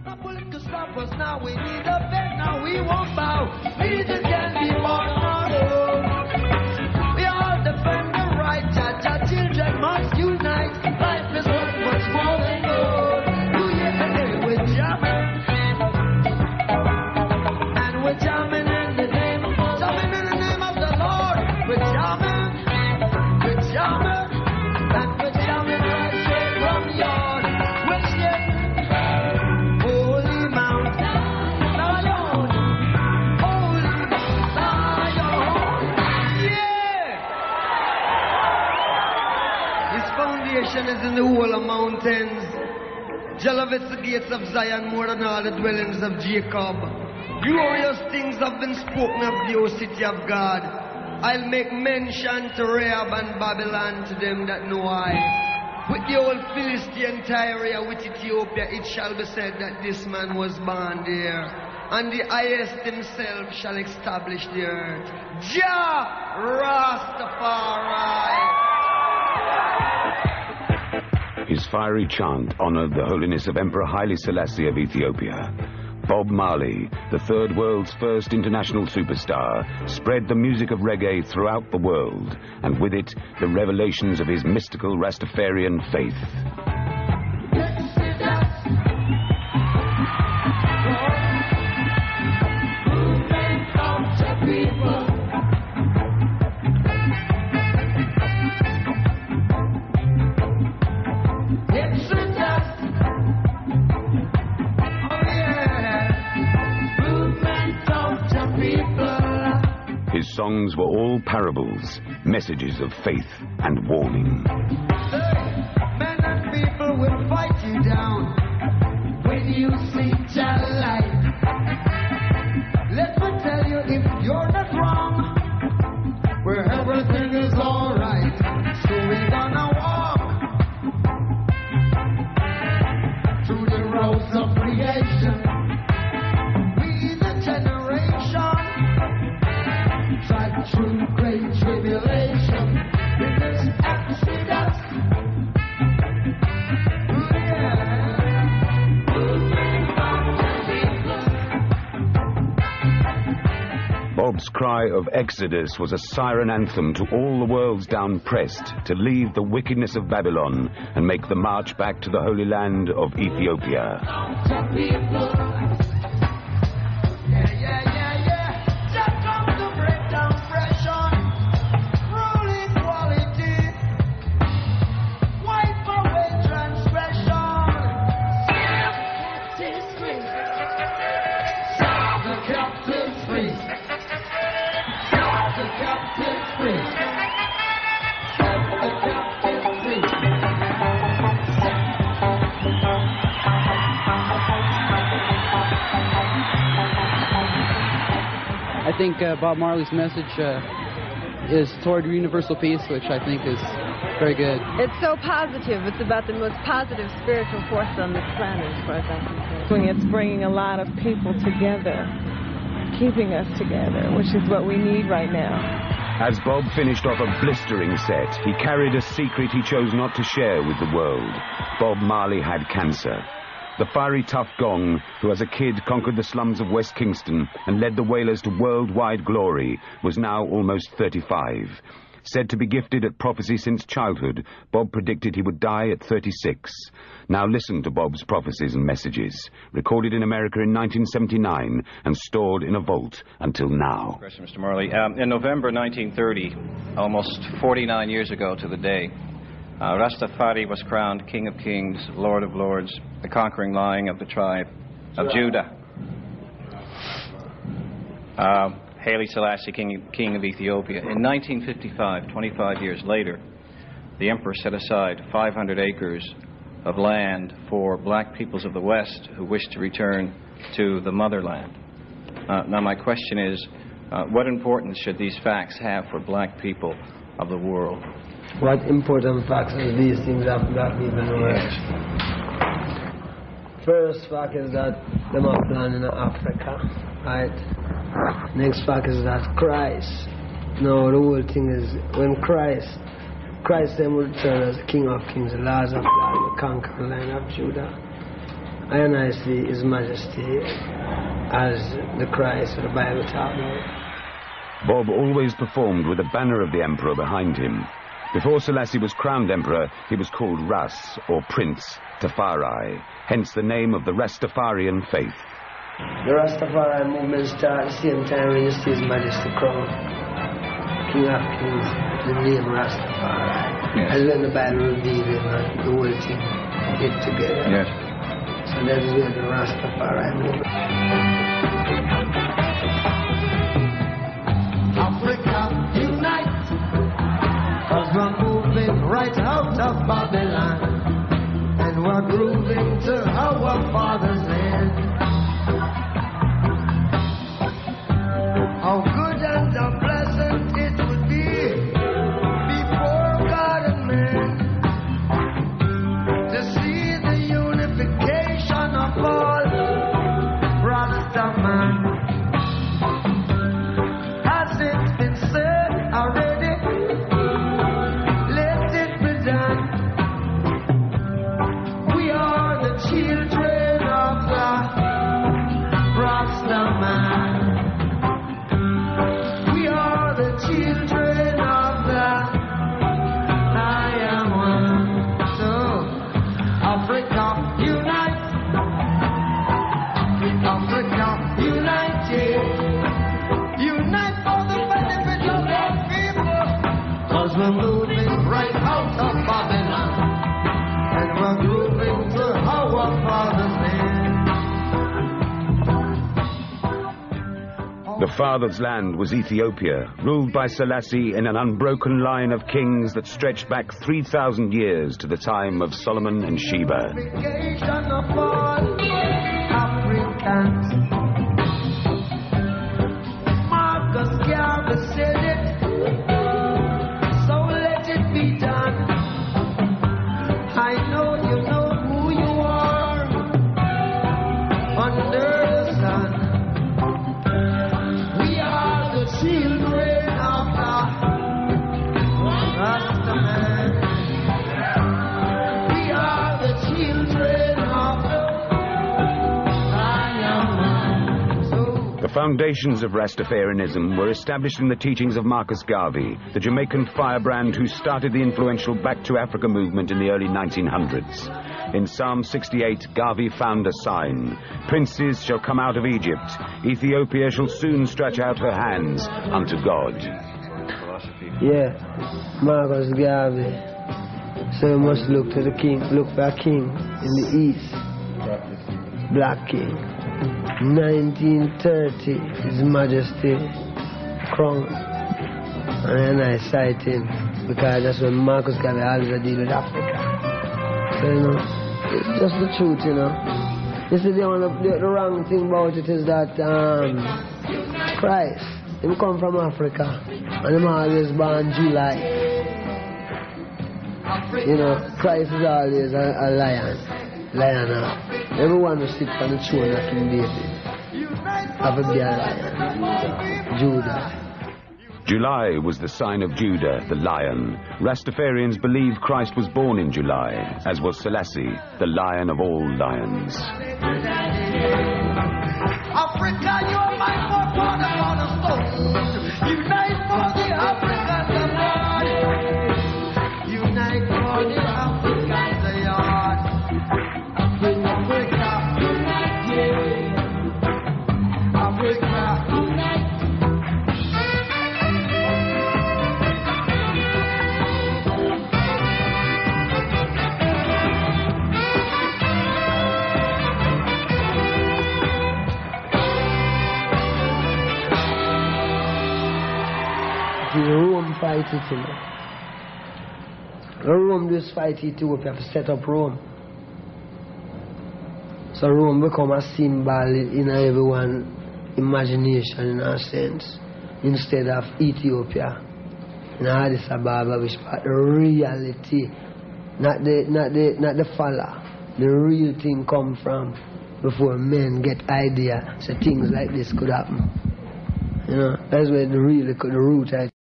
Political stoppers, now we need a bed, now we won't bow. Jesus can be born on we all defend the right, Jah children must unite. Life is worth much more than gold. Do you hear with jamming? And we're jamming in the name of the Lord. We're jamming, and we're jamming right straight from the yard. We're shaking. Is in the whole of mountains. Jehovah's the gates of Zion more than all the dwellings of Jacob. Glorious things have been spoken of the O city of God. I'll make mention to Rahab and Babylon to them that know I. With the old Philistine Tyre, with Ethiopia, it shall be said that this man was born there. And the highest himself shall establish the earth. Jah Ras Tafari. His fiery chant honored the holiness of Emperor Haile Selassie of Ethiopia. Bob Marley, the third world's first international superstar, spread the music of reggae throughout the world, and with it, the revelations of his mystical Rastafarian faith. His songs were all parables, messages of faith and warning. Men and people will fight you down when you see Jah light. Let me tell you, if you're not wrong, where everything is alright, so we're gonna walk through the roads of creation. We the generation through great tribulation in this exodus. Bob's cry of exodus was a siren anthem to all the worlds down-pressed to leave the wickedness of Babylon and make the march back to the Holy Land of Ethiopia. I think Bob Marley's message is toward universal peace, which I think is very good. It's so positive. It's about the most positive spiritual force on this planet, as far as I'm concerned. It's bringing a lot of people together, keeping us together, which is what we need right now. As Bob finished off a blistering set, he carried a secret he chose not to share with the world. Bob Marley had cancer. The fiery tough gong, who as a kid conquered the slums of West Kingston and led the Wailers to worldwide glory, was now almost 35. Said to be gifted at prophecy since childhood, Bob predicted he would die at 36. Now listen to Bob's prophecies and messages, recorded in America in 1979 and stored in a vault until now. Question, Mr. Marley. In November 1930, almost 49 years ago to the day, Ras Tafari was crowned King of Kings, Lord of Lords, the conquering lion of the tribe of Judah. Haile Selassie, King of Ethiopia. In 1955, 25 years later, the emperor set aside 500 acres of land for black peoples of the West who wished to return to the motherland. Now my question is, what importance should these facts have for black people of the world? What important facts are these things that black people know? First fact is that them are planning in Africa, right? Next fact is that Christ. No, the whole thing is when Christ then will return as the King of Kings, the Lords of Lords, the conquering line of Judah. and I see His Majesty as the Christ of the Bible talks about. Bob always performed with a banner of the emperor behind him. Before Selassie was crowned emperor, he was called Ras, or Prince Tafari, hence the name of the Ras Tafarian faith. The Ras Tafari movement started at the same time when you see His Majesty crowned King of Kings, the name Ras Tafari. Yes. As when the Bible revealed it, and the whole thing get together. Yes. So that is where the Ras Tafari movement. Africa, unite, 'cause we're moving right out of Babylon, and we're grooving to our Father's land. How good and how pleasant it would be before God and man to see the unification of all Rastaman. We're moving right out of Babylon, and we're grooving to our Father's land. The Father's land was Ethiopia, ruled by Selassie in an unbroken line of kings that stretched back 3,000 years to the time of Solomon and Sheba. Of all Africans. Marcus Garvey said it. I know you know who you are under the sun. We are the children of the Rastaman. We are the children of the The foundations of Rastafarianism were established in the teachings of Marcus Garvey, the Jamaican firebrand who started the influential Back to Africa movement in the early 1900s. In Psalm 68, Garvey found a sign. Princes shall come out of Egypt. Ethiopia shall soon stretch out her hands unto God. Yeah, Marcus Garvey. So you must look to the king, look for a king in the east. Black king. 1930, His Majesty crowned. And I cite him because that's when Marcus Garvey always deal with Africa. So, you know, it's just the truth, you know. You see, the wrong thing about it is that Christ, he come from Africa, and he always born July. You know, Christ is always a lion. Everyone who sits on the throne of King David have to be a lion. Judah. July was the sign of Judah, the lion. Rastafarians believe Christ was born in July, as was Selassie, the lion of all lions. Africa, you're my forefather on a stone. Unite for the Africans abroad. Unite for the Africans abroad. Africa, unite. Africa, unite. Rome fight it, you know. Rome just fight Ethiopia to set up Rome. So Rome become a symbol in everyone's imagination, in a sense, instead of Ethiopia. In Addis Ababa, which part the reality, not the follow. The real thing come from before men get idea so things like this could happen. You know, that's where the root